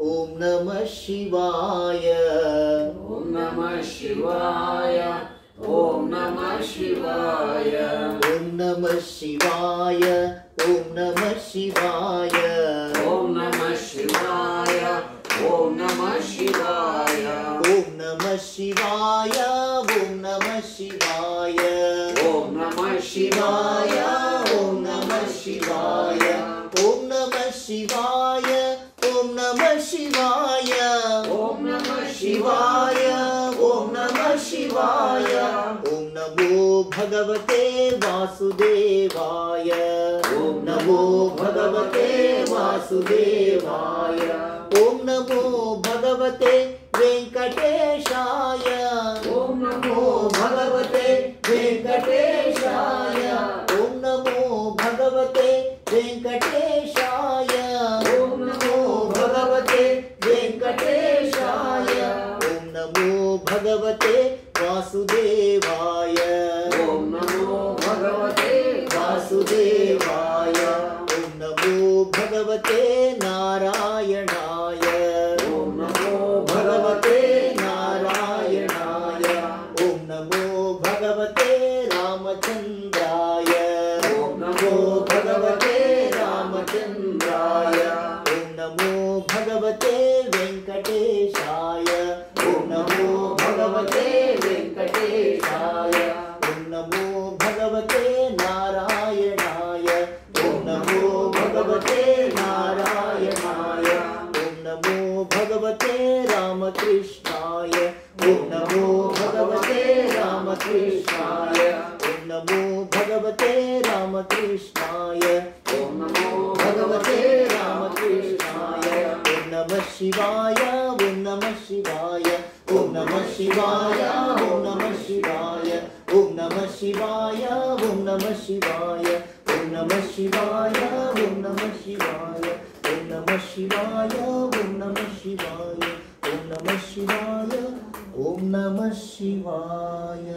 ಓಂ ನಮಃ ಶಿವಾಯ ಓಂ ನಮಃ ಶಿವಾಯ ಓಂ ನಮಃ ಶಿವಾಯ ಓಂ ನಮಃ ಶಿವಾಯ ಓಂ ನಮಃ ಶಿವಾಯ ಓಂ ನಮಃ ಶಿವಾಯ ಓಂ ನಮಃ ಶಿವಾಯ ಓಂ ನಮಃ ಶಿವಾಯ ಓಂ ನಮಃ ಶಿವಾಯ ಓಂ ನಮಃ ಶಿವಾಯ ಓಂ ನಮಃ ಶಿವಾಯ ಓಂ ನಮಃ ಶಿವಾಯ ಓಂ ನಮಃ ಶಿವಾಯ ಓಂ ನಮಃ ಶಿವಾಯ ಓಂ ನಮಃ ಶಿವಾಯ ಓಂ ನಮೋ ಭಗವತೆ ವಾಸುದೇವಾಯ ಓಂ ನಮೋ ಭಗವತೆ ವಾಸುದೇವಾಯ ಓಂ ನಮೋ ಭಗವತೆ ವೆಂಕಟೇಶಾಯ ಓಂ ನಮೋ ಭಗವತೆ ವೆಂಕಟೇಶಾಯ ಓಂ ನಮೋ ಭಗವತೆ ವೆಂಕಟೇಶಾಯ ಓಂ ನಮೋ ಭಗವತೆ ವೆಂಕಟೇಶಾಯ ಓಂ ನಮೋ ಭಗವತೆ ವಾಸುದೇವಾಯ ಓಂ ನಮೋ ಭಗವತೆ ವಾಸುದೇವಾಯ ಓಂ ನಮೋ ಭಗವತೆ ನಾರಾಯಣಾಯ ಓಂ ನಮೋ ಭಗವತೆ ನಾರಾಯಣಾಯ ಓಂ ನಮೋ ಭಗವತೆ ರಾಮಚಂದ್ರಾಯ ಓಂ ನಮೋ ಭಗವತೆ ರಾಮಚಂದ್ರಾಯ ಓಂ ನಮೋ ಭಗವತೆ ವೆಂಕಟೇಶಾಯ ಓಂ ನಮೋ ಭಗವತೆ ವೆಂಕಟೇಶಾಯ ಓಂ ನಮೋ ಭಗವತೆ ನಾರಾಯಣಾಯ ಓಂ ನಮೋ ಭಗವತೆ ನಾರಾಯಣಾಯ ಓಂ ನಮೋ ಭಗವತೆ ರಾಮಕೃಷ್ಣಾಯ ಓಂ ನಮೋ ಭಗವತೆ ರಾಮಕೃಷ್ಣಾಯ ಓಂ ನಮೋ ಭಗವತೆ ರಾಮಕೃಷ್ಣಾಯ ಓಂ ನಮೋ ಭಗವತೆ ರಾಮಕೃಷ್ಣಾಯ ಓಂ ನಮಃ ಶಿವಾಯ ಓಂ ನಮಃ ಶಿವಾಯ ಓಂ ನಮಃ ಶಿವಾಯ ಓಂ ನಮಃ ಶಿವಾಯ ಓಂ ನಮಃ ಶಿವಾಯ ಓಂ ನಮಃ ಶಿವಾಯ ಓಂ ನಮಃ ಶಿವಾಯ ಓಂ ನಮಃ ಶಿವಾಯ ಓಂ ನಮಃ ಶಿವಾಯ ಓಂ ನಮಃ ಶಿವಾಯ ಓಂ ನಮಃ ಶಿವಾಯ ಓಂ ನಮಃ ಶಿವಾಯ